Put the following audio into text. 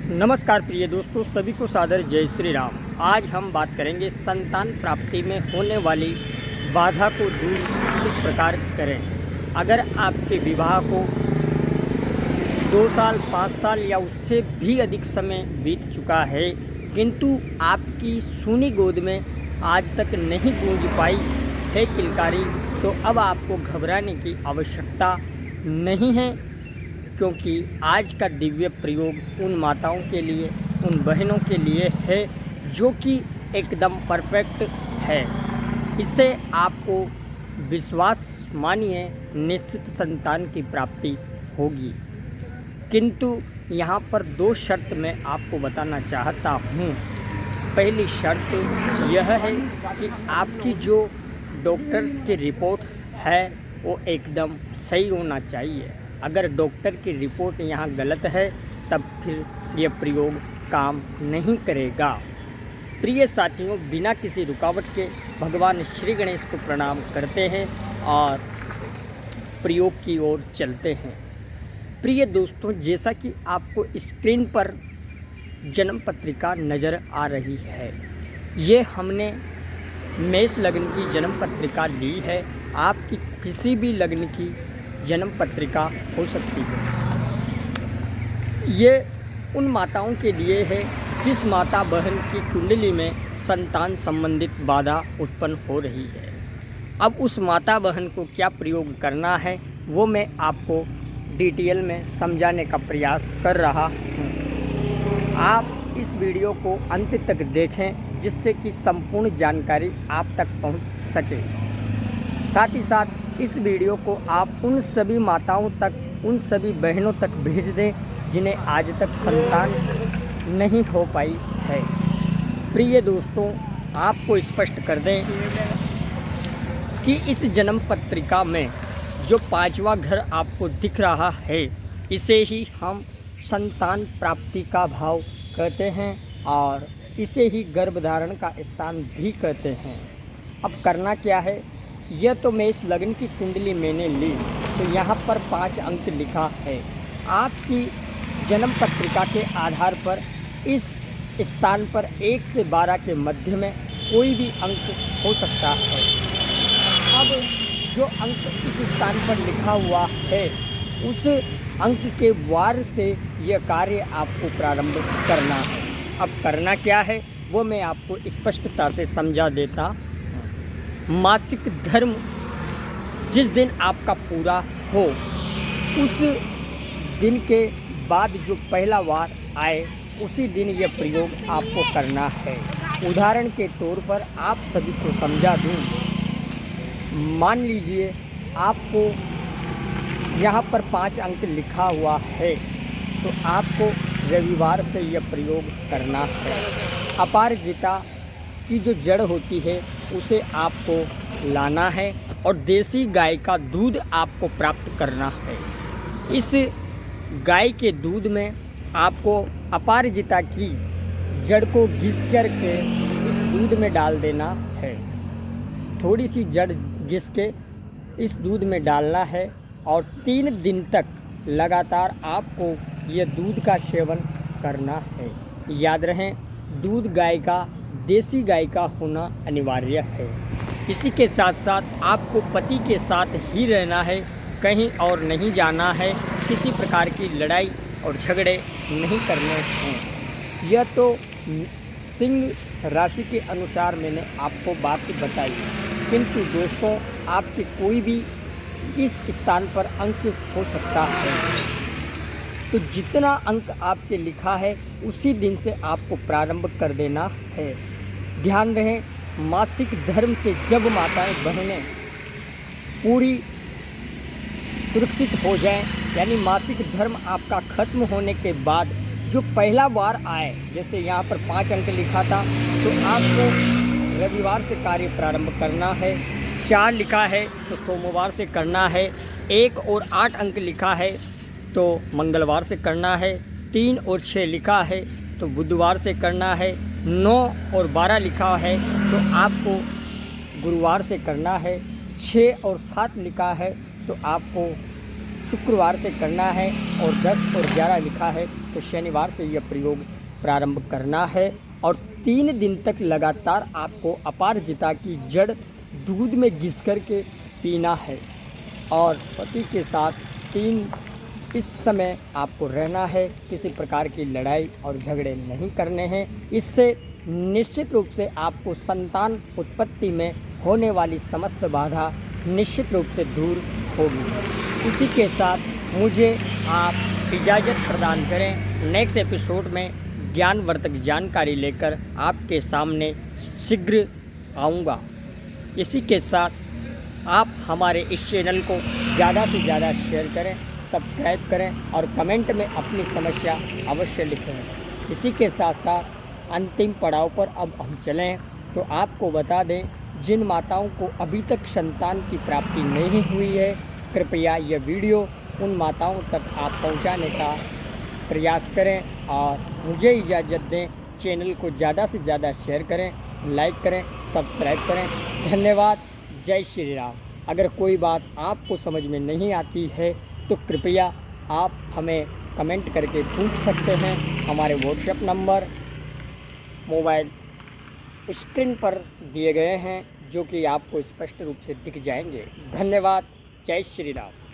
नमस्कार प्रिय दोस्तों, सभी को सादर जय श्री राम। आज हम बात करेंगे संतान प्राप्ति में होने वाली बाधा को दूर किस प्रकार करें। अगर आपके विवाह को 2 साल 5 साल या उससे भी अधिक समय बीत चुका है, किंतु आपकी सूनी गोद में आज तक नहीं गूंज पाई है किलकारी, तो अब आपको घबराने की आवश्यकता नहीं है, क्योंकि आज का दिव्य प्रयोग उन माताओं के लिए, उन बहनों के लिए है जो कि एकदम परफेक्ट है। इससे आपको विश्वास मानिए निश्चित संतान की प्राप्ति होगी। किंतु यहाँ पर 2 शर्त मैं आपको बताना चाहता हूँ। पहली शर्त यह है कि आपकी जो डॉक्टर्स की रिपोर्ट्स है वो एकदम सही होना चाहिए। अगर डॉक्टर की रिपोर्ट यहाँ गलत है तब फिर यह प्रयोग काम नहीं करेगा। प्रिय साथियों, बिना किसी रुकावट के भगवान श्री गणेश को प्रणाम करते हैं और प्रयोग की ओर चलते हैं। प्रिय दोस्तों, जैसा कि आपको स्क्रीन पर जन्म पत्रिका नज़र आ रही है, ये हमने मेष लग्न की जन्म पत्रिका ली है। आपकी किसी भी लग्न की जन्म पत्रिका हो सकती है। ये उन माताओं के लिए है जिस माता बहन की कुंडली में संतान संबंधित बाधा उत्पन्न हो रही है। अब उस माता बहन को क्या प्रयोग करना है वो मैं आपको डिटेल में समझाने का प्रयास कर रहा हूँ। आप इस वीडियो को अंत तक देखें जिससे कि संपूर्ण जानकारी आप तक पहुँच सके। साथ ही साथ इस वीडियो को आप उन सभी माताओं तक, उन सभी बहनों तक भेज दें जिन्हें आज तक संतान नहीं हो पाई है। प्रिय दोस्तों, आपको स्पष्ट कर दें कि इस जन्म पत्रिका में जो 5वां घर आपको दिख रहा है, इसे ही हम संतान प्राप्ति का भाव कहते हैं और इसे ही गर्भधारण का स्थान भी कहते हैं। अब करना क्या है, यह तो मैं इस लग्न की कुंडली मैंने ली, तो यहाँ पर 5 अंक लिखा है। आपकी जन्म पत्रिका के आधार पर इस स्थान पर 1 से 12 के मध्य में कोई भी अंक हो सकता है। अब जो अंक इस स्थान पर लिखा हुआ है, उस अंक के वार से यह कार्य आपको प्रारंभ करना है। अब करना क्या है वो मैं आपको स्पष्टता से समझा देता। मासिक धर्म जिस दिन आपका पूरा हो, उस दिन के बाद जो पहला वार आए उसी दिन यह प्रयोग आपको करना है। उदाहरण के तौर पर आप सभी को समझा दूं, मान लीजिए आपको यहाँ पर 5 अंक लिखा हुआ है, तो आपको रविवार से यह प्रयोग करना है। अपारजिता की जो जड़ होती है उसे आपको लाना है और देसी गाय का दूध आपको प्राप्त करना है। इस गाय के दूध में आपको अपारजिता की जड़ को घिस कर के इस दूध में डाल देना है। थोड़ी सी जड़ घिस के इस दूध में डालना है और 3 दिन तक लगातार आपको यह दूध का सेवन करना है। याद रहे, दूध गाय का, देसी गाय का होना अनिवार्य है। इसी के साथ साथ आपको पति के साथ ही रहना है, कहीं और नहीं जाना है। किसी प्रकार की लड़ाई और झगड़े नहीं करने हैं। यह तो सिंह राशि के अनुसार मैंने आपको बात बताई, किंतु दोस्तों आपके कोई भी इस स्थान पर अंक हो सकता है। तो जितना अंक आपके लिखा है उसी दिन से आपको प्रारंभ कर देना है। ध्यान रहे, मासिक धर्म से जब माताएं बहनें पूरी सुरक्षित हो जाएं, यानी मासिक धर्म आपका खत्म होने के बाद जो पहला वार आए, जैसे यहाँ पर 5 अंक लिखा था, तो आपको रविवार से कार्य प्रारंभ करना है। 4 लिखा है तो सोमवार से करना है। 1 और 8 अंक लिखा है तो मंगलवार से करना है। 3 और 6 लिखा है तो बुधवार से करना है। 9 और 12 लिखा है तो आपको गुरुवार से करना है। 6 और 7 लिखा है तो आपको शुक्रवार से करना है और 10 और 11 लिखा है तो शनिवार से यह प्रयोग प्रारंभ करना है। और 3 दिन तक लगातार आपको अपारजिता की जड़ दूध में घिस करके पीना है और पति के साथ इस समय आपको रहना है। किसी प्रकार की लड़ाई और झगड़े नहीं करने हैं। इससे निश्चित रूप से आपको संतान उत्पत्ति में होने वाली समस्त बाधा निश्चित रूप से दूर होगी। इसी के साथ मुझे आप इजाज़त प्रदान करें। नेक्स्ट एपिसोड में ज्ञानवर्धक जानकारी लेकर आपके सामने शीघ्र आऊँगा। इसी के साथ आप हमारे इस चैनल को ज़्यादा से ज़्यादा शेयर करें, सब्सक्राइब करें और कमेंट में अपनी समस्या अवश्य लिखें। इसी के साथ साथ अंतिम पड़ाव पर अब हम चलें तो आपको बता दें, जिन माताओं को अभी तक संतान की प्राप्ति नहीं हुई है, कृपया यह वीडियो उन माताओं तक आप पहुंचाने का प्रयास करें और मुझे इजाज़त दें। चैनल को ज़्यादा से ज़्यादा शेयर करें, लाइक करें, सब्सक्राइब करें। धन्यवाद। जय श्री राम। अगर कोई बात आपको समझ में नहीं आती है तो कृपया आप हमें कमेंट करके पूछ सकते हैं। हमारे व्हाट्सएप नंबर मोबाइल स्क्रीन पर दिए गए हैं, जो कि आपको स्पष्ट रूप से दिख जाएंगे। धन्यवाद। जय श्री राम।